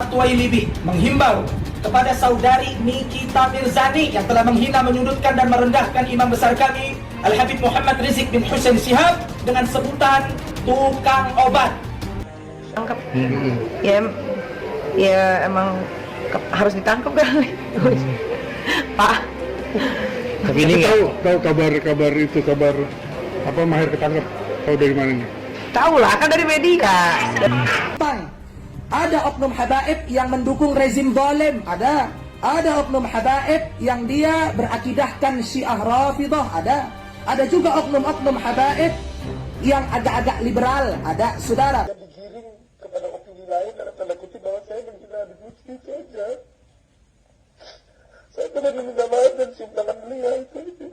At-Tuwailibi menghimbau kepada saudari Nikita Mirzani yang telah menghina, menyudutkan dan merendahkan imam besar kami Al-Habib Muhammad Rizik bin Hussein Shihab dengan sebutan tukang obat. Ya emang harus ditangkap kan. Pak. Tapi ini tahu kabar itu, kabar apa Maher ketangkep, tahu dari mana nih? Tahu lah, kan dari media. Ada oknum habaib yang mendukung rezim zalim, ada oknum habaib yang dia berakidahkan Syiah Rafidah, ada juga oknum-oknum habaib yang agak-agak liberal, ada, saudara. Digiring kepada opini lain dalam tanda kutip bahwa saya menghina Habib Lutfi, itu aja. Saya pernah diminta maaf dan cium tangan beliau, itu aja.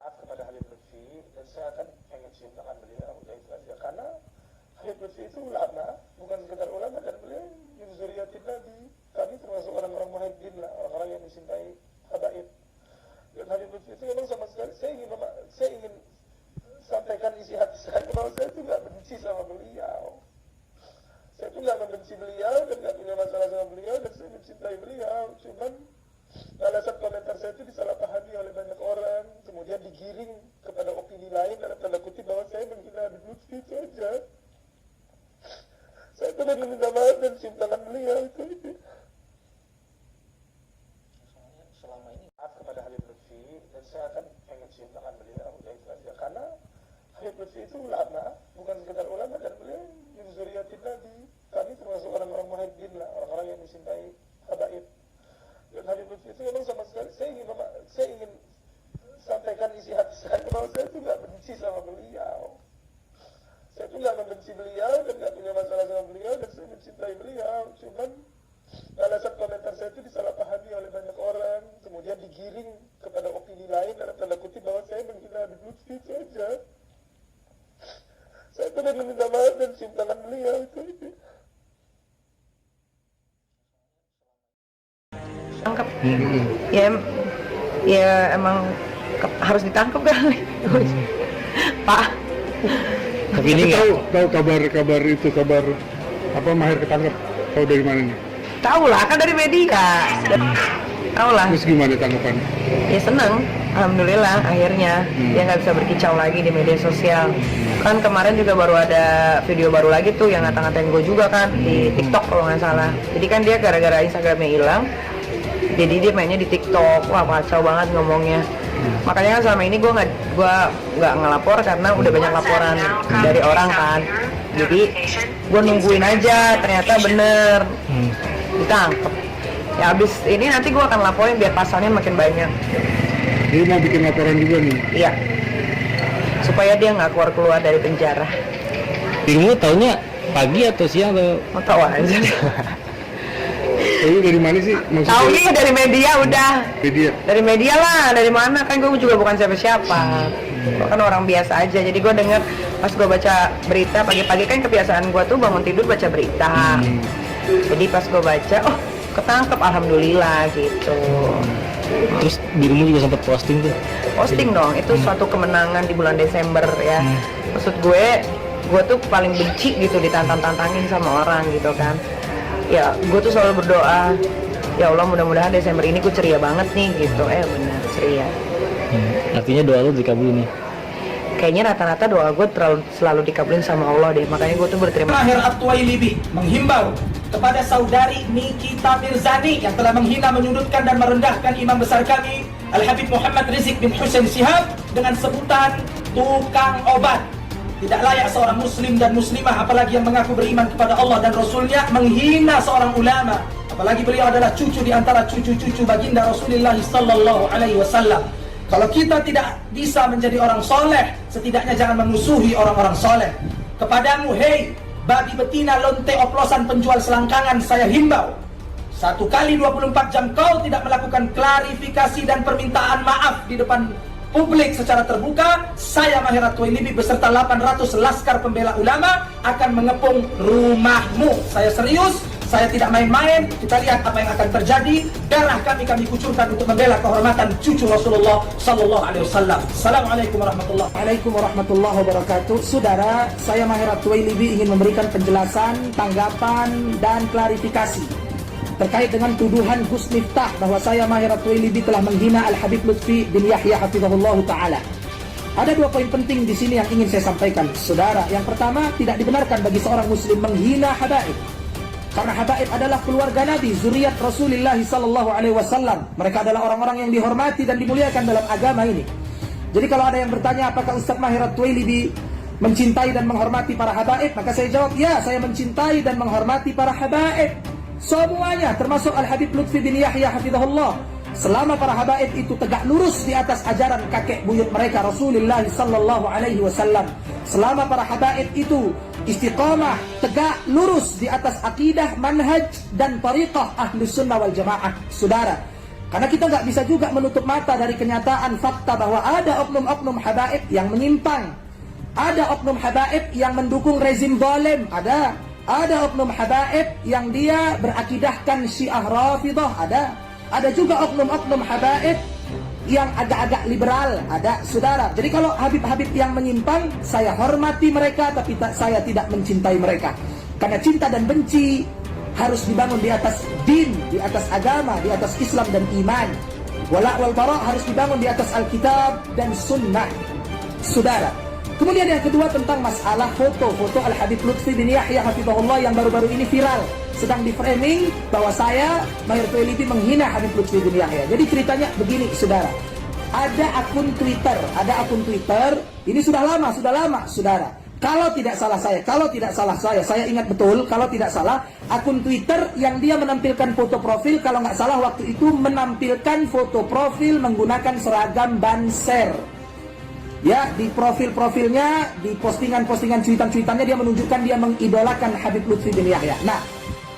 Maaf kepada Habib Lutfi, dan saya akan pengen cium tangan beliau, itu aja. Karena Habib Lutfi itu ulama, bukan sekedar ulama, dan beliau min zuriyatin Nabi. Kami termasuk orang-orang muhajirin lah, orang-orang yang mencintai habaib. Dan Habib Lutfi itu memang sama sekali, saya ingin sampaikan isi hati saya bahwa saya itu nggak benci sama beliau. Saya itu nggak membenci beliau dan nggak punya masalah sama beliau, dan saya mencintai beliau. Cuman alasan komentar saya itu disalahpahami oleh banyak orang, kemudian digiring kepada opini lain dalam tanda kutip bahwa saya menghina Habib Lutfi, itu aja. Saya pernah diminta maaf dan cium tangan beliau, itu aja. Selama ini maaf kepada Habib Lutfi, dan saya akan pengen cium tangan beliau, itu aja. Karena Habib Lutfi itu ulama, bukan sekedar ulama, dan beliau min zuriyatin Nabi. Kami termasuk orang-orang muhajirin lah, orang-orang yang mencintai habaib. Dan Habib Lutfi itu memang sama sekali, saya ingin sampaikan isi hati saya bahwa saya itu nggak benci sama beliau. Saya itu nggak membenci beliau dan nggak punya masalah sama beliau, dan saya mencintai beliau. Cuman alasan komentar saya itu disalahpahami oleh banyak orang, kemudian digiring kepada opini lain dalam tanda kutip bahwa saya menghina Habib Lutfi, itu aja. Saya pernah diminta maaf dan cium tangan beliau, itu aja. Tangkap. Ya emang harus ditangkap kan. Pak. Tapi ini tahu kabar itu, kabar apa Maher ketangkep, tahu dari mana nih? Tahu lah, kan dari media. Tahu lah. Terus gimana tanggapan? Ya seneng, alhamdulillah akhirnya dia nggak bisa berkicau lagi di media sosial. Kan kemarin juga baru ada video baru lagi tuh yang ngata-ngatain gue juga kan di TikTok kalau nggak salah. Jadi kan dia gara-gara Instagramnya hilang, jadi dia mainnya di TikTok. Wah, kacau banget ngomongnya. Makanya kan selama ini gue nggak ngelapor karena udah banyak laporan dari orang kan. Jadi gue nungguin aja, ternyata bener ditangkep. Ya abis ini nanti gue akan laporin biar pasalnya makin banyak. Dia mau bikin laporan juga nih? Iya, supaya dia nggak keluar dari penjara. Dirimu taunya pagi atau siang atau? Mau tahu aja. Ini dari mana sih? Taunya dari media udah. Media? Dari media lah, dari mana? Kan gue juga bukan siapa-siapa. Gue kan orang biasa aja. Jadi gue denger pas gue baca berita pagi-pagi, kan kebiasaan gue tuh bangun tidur baca berita. Jadi pas gue baca, oh ketangkep, alhamdulillah gitu. Terus dirimu juga sempat posting tuh? Posting dong, itu suatu kemenangan di bulan Desember ya. Maksud gue tuh paling benci gitu ditantang-tantangin sama orang gitu kan. Ya gue tuh selalu berdoa, ya Allah mudah-mudahan Desember ini gue ceria banget nih gitu. Benar, ceria. Artinya doa lu dikabulin nih? Kayaknya rata-rata doa gue selalu dikabulin sama Allah deh. Makanya gue tuh berterima kasih. Maher At-Tuwailibi menghimbau kepada saudari Nikita Mirzani yang telah menghina, menyudutkan dan merendahkan imam besar kami Al-Habib Muhammad Rizik bin Hussein Shihab dengan sebutan tukang obat. Tidak layak seorang muslim dan muslimah, apalagi yang mengaku beriman kepada Allah dan Rasulnya, menghina seorang ulama, apalagi beliau adalah cucu di antara cucu-cucu baginda Rasulullah sallallahu alaihi wasallam. Kalau kita tidak bisa menjadi orang soleh, setidaknya jangan memusuhi orang-orang soleh. Kepadamu, hei babi betina lonte oplosan penjual selangkangan, saya himbau, 1 kali 24 jam kau tidak melakukan klarifikasi dan permintaan maaf di depan publik secara terbuka, saya Maher At-Tuwailibi beserta 800 laskar pembela ulama akan mengepung rumahmu. Saya serius, Saya tidak main-main. Kita lihat apa yang akan terjadi. Darah kami kucurkan untuk membela kehormatan cucu Rasulullah Sallallahu Alaihi Wasallam. Assalamualaikum warahmatullahi wabarakatuh. Saudara, saya Maher At-Tuwailibi ingin memberikan penjelasan, tanggapan, dan klarifikasi terkait dengan tuduhan Gus Miftah bahwa saya Maher At-Tuwailibi telah menghina Al-Habib Lutfi bin Yahya hafizahullah ta'ala. Ada 2 poin penting di sini yang ingin saya sampaikan, saudara. Yang pertama, tidak dibenarkan bagi seorang muslim menghina habaib. Karena habaib adalah keluarga Nabi, zuriat Rasulullah sallallahu alaihi wasallam. Mereka adalah orang-orang yang dihormati dan dimuliakan dalam agama ini. Jadi kalau ada yang bertanya apakah Ustaz Maher At-Tuwailibi mencintai dan menghormati para habaib, maka saya jawab, ya, saya mencintai dan menghormati para habaib. Semuanya, termasuk Al-Habib Lutfi bin Yahya hafizahullah. Selama para habaib itu tegak lurus di atas ajaran kakek buyut mereka Rasulullah sallallahu alaihi wasallam. Selama para habaib itu istiqamah, tegak lurus di atas akidah, manhaj dan tariqah Ahlus Sunnah wal Jamaah, saudara. Karena kita nggak bisa juga menutup mata dari kenyataan fakta bahwa ada oknum-oknum habaib yang menyimpang. Ada oknum habaib yang mendukung rezim zalim, ada oknum habaib yang dia berakidahkan Syiah Rafidah, ada juga oknum-oknum habaib yang agak-agak liberal, ada, saudara. Jadi kalau habib-habib yang menyimpang, saya hormati mereka, tapi saya tidak mencintai mereka. Karena cinta dan benci harus dibangun di atas din, di atas agama, di atas Islam dan iman. Wala' wal bara' harus dibangun di atas Alkitab dan Sunnah, saudara. Kemudian yang kedua tentang masalah foto Al-Habib Lutfi bin Yahya hafizahullah yang baru-baru ini viral, sedang di-framing bahwa saya Maher At-Tuwailibi menghina Habib Lutfi bin Yahya. Jadi ceritanya begini, saudara. Ada akun Twitter, ini sudah lama, saudara. Kalau tidak salah saya ingat betul, kalau tidak salah, akun Twitter yang dia menampilkan foto profil, kalau nggak salah waktu itu menampilkan foto profil menggunakan seragam Banser. Ya, di profilnya, di postingan-postingan cuitan-cuitannya dia menunjukkan dia mengidolakan Habib Lutfi bin Yahya. Nah,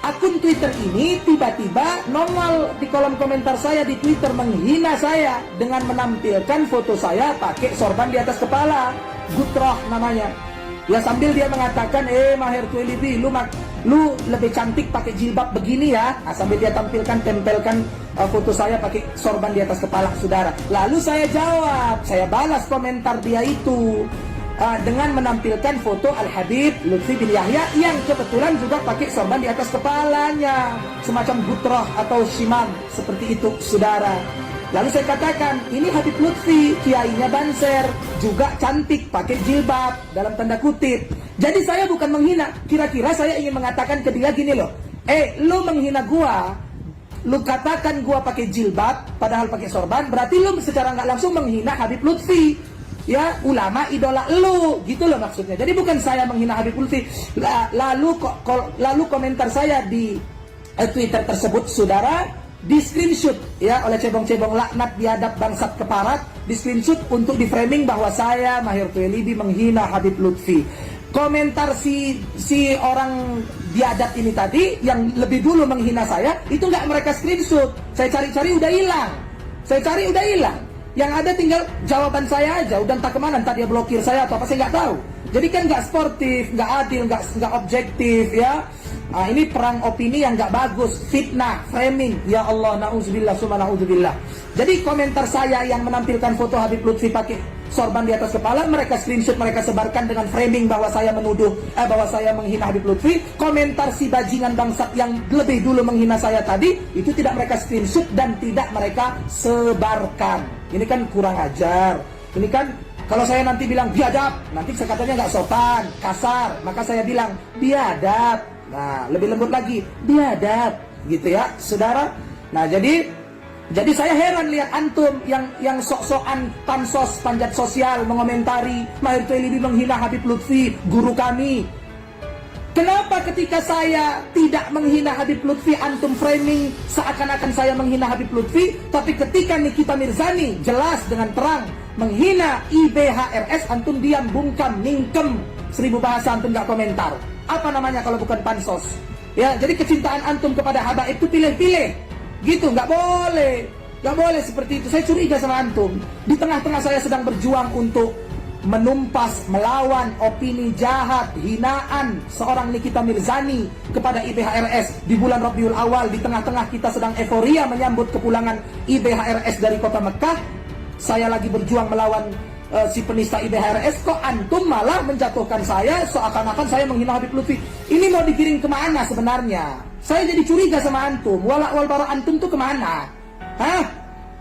akun Twitter ini tiba-tiba nongol di kolom komentar saya di Twitter menghina saya dengan menampilkan foto saya pakai sorban di atas kepala, Gutroh namanya. Ya, sambil dia mengatakan, Maher At-Tuwailibi, lu lebih cantik pakai jilbab begini ya. Nah, sambil dia tempelkan foto saya pakai sorban di atas kepala, saudara. Lalu saya jawab, saya balas komentar dia itu dengan menampilkan foto Al-Habib Lutfi bin Yahya yang kebetulan juga pakai sorban di atas kepalanya, semacam gutroh atau shimam seperti itu, saudara. Lalu saya katakan, ini Habib Lutfi, kiainya Banser, juga cantik pakai jilbab, dalam tanda kutip. Jadi saya bukan menghina, kira-kira saya ingin mengatakan ke dia gini loh, lu menghina gua, lu katakan gua pakai jilbab padahal pakai sorban, berarti lu secara nggak langsung menghina Habib Lutfi, ya, ulama idola lu, gitu loh maksudnya. Jadi bukan saya menghina Habib Lutfi. Lalu komentar saya di Twitter tersebut, saudara, di screenshot ya oleh cebong-cebong laknat biadab bangsat keparat, di screenshot untuk di framing bahwa saya Maher At-Tuwailibi menghina Habib Lutfi. Komentar si orang biadab ini tadi yang lebih dulu menghina saya itu nggak mereka screenshot. Saya cari-cari udah hilang. Yang ada tinggal jawaban saya aja, udah entah kemana, entah dia blokir saya atau apa, saya nggak tahu. Jadi kan nggak sportif, nggak adil, nggak objektif ya. Nah, ini perang opini yang nggak bagus, fitnah, framing. Ya Allah, na'udzubillah, summa na'udzubillah. Jadi komentar saya yang menampilkan foto Habib Lutfi pakai sorban di atas kepala, mereka screenshot, mereka sebarkan dengan framing bahwa saya bahwa saya menghina Habib Lutfi. Komentar si bajingan bangsat yang lebih dulu menghina saya tadi, itu tidak mereka screenshot dan tidak mereka sebarkan. Ini kan kurang ajar. Ini kan kalau saya nanti bilang biadab, nanti saya katanya nggak sopan, kasar, maka saya bilang biadab. Nah, lebih lembut lagi, biadab, gitu ya, saudara. Nah, jadi saya heran lihat antum yang sok-sokan pansos, panjat sosial mengomentari Maher At-Tuwailibi menghina Habib Lutfi, guru kami. Kenapa ketika saya tidak menghina Habib Lutfi, antum framing seakan-akan saya menghina Habib Lutfi, tapi ketika Nikita Mirzani jelas dengan terang menghina IBHRS, antum diam, bungkam, mingkem, 1000 bahasa antum gak komentar. Apa namanya kalau bukan pansos? Ya, jadi kecintaan antum kepada habaib itu pilih-pilih, gitu, nggak boleh seperti itu. Saya curiga sama antum. Di tengah-tengah saya sedang berjuang untuk menumpas, melawan opini jahat, hinaan seorang Nikita Mirzani kepada IBHRS di bulan Rabiul Awal, di tengah-tengah kita sedang euforia menyambut kepulangan IBHRS dari kota Mekah. Saya lagi berjuang melawan si penista IBHRS, kok antum malah menjatuhkan saya seakan-akan saya menghina Habib Lutfi. Ini mau digiring kemana sebenarnya? Saya jadi curiga sama antum. Wal bara antum tuh kemana? Hah?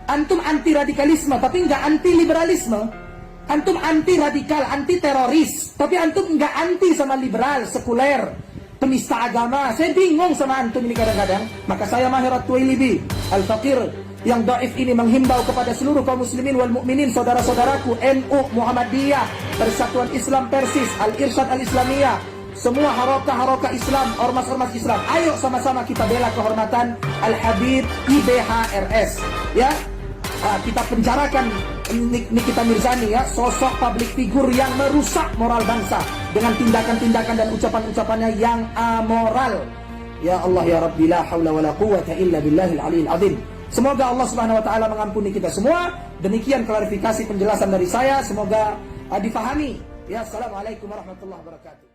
Antum anti radikalisme tapi nggak anti liberalisme. Antum anti radikal, anti teroris, tapi antum nggak anti sama liberal, sekuler, penista agama. Saya bingung sama antum ini kadang-kadang. Maka saya Mahir At-Tuwailibi, Al-Faqir yang dhaif ini menghimbau kepada seluruh kaum muslimin wal mukminin, saudara-saudaraku NU, Muhammadiyah, Persatuan Islam Persis, Al-Irsyad Al-Islamiyah, semua haroka-haroka Islam, ormas-ormas Islam. Ayo sama-sama kita bela kehormatan Al-Habib IBHRS. Ya, kita penjarakan Nikita Mirzani, ya, sosok public figure yang merusak moral bangsa dengan tindakan-tindakan dan ucapan-ucapannya yang amoral. Ya Allah ya Rabbi, la haula wala quwwata illa billahil aliyil azim. Semoga Allah Subhanahu wa taala mengampuni kita semua. Demikian klarifikasi penjelasan dari saya, semoga difahami. Ya, assalamualaikum warahmatullahi wabarakatuh.